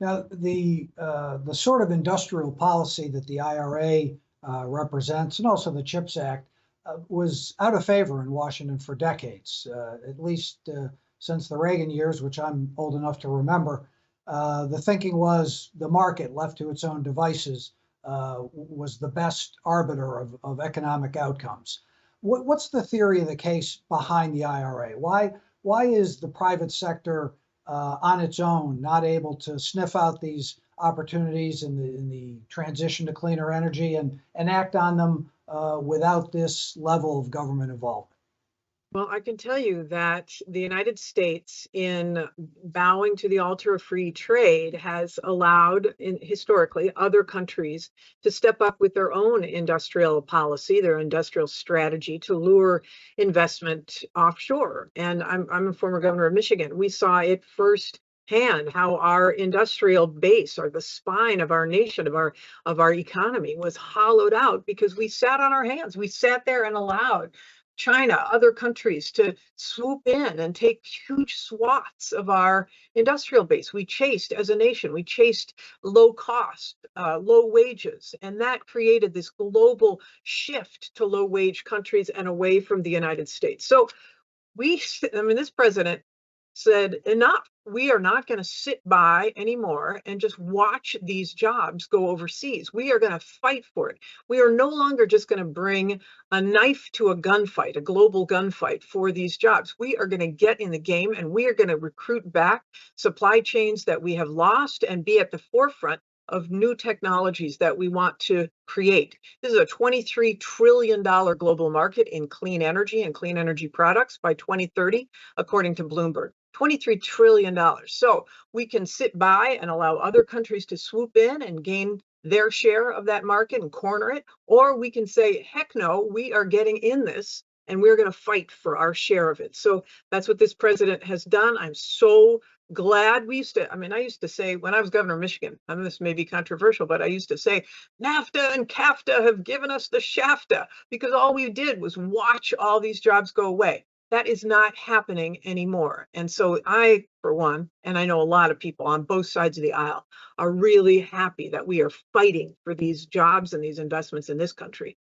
Now, the sort of industrial policy that the IRA represents, and also the CHIPS Act, was out of favor in Washington for decades, at least since the Reagan years, which I'm old enough to remember. The thinking was the market, left to its own devices, was the best arbiter of economic outcomes. What's the theory of the case behind the IRA? Why is the private sector on its own not able to sniff out these opportunities in the transition to cleaner energy and act on them without this level of government involvement? Well, I can tell you that the United States, in bowing to the altar of free trade, has allowed, historically, other countries to step up with their own industrial policy, their industrial strategy to lure investment offshore. And I'm a former governor of Michigan. We saw it firsthand how our industrial base, or the spine of our nation, of our economy, was hollowed out because we sat on our hands. We sat there and allowed China, other countries to swoop in and take huge swaths of our industrial base. We chased, as a nation, we chased low cost, low wages, and that created this global shift to low wage countries and away from the United States. So this president said, enough. We are not going to sit by anymore and just watch these jobs go overseas. We are going to fight for it. We are no longer just going to bring a knife to a gunfight, a global gunfight for these jobs. We are going to get in the game, and we are going to recruit back supply chains that we have lost and be at the forefront of new technologies that we want to create. This is a $23 trillion global market in clean energy and clean energy products by 2030, according to Bloomberg. $23 trillion. So we can sit by and allow other countries to swoop in and gain their share of that market and corner it, or we can say, heck no, we are getting in this and we're going to fight for our share of it. So that's what this president has done. I'm so glad. I used to say when I was governor of Michigan, this may be controversial, but I used to say NAFTA and CAFTA have given us the shafta, because all we did was watch all these jobs go away. That is not happening anymore. And so I, for one, and I know a lot of people on both sides of the aisle, are really happy that we are fighting for these jobs and these investments in this country.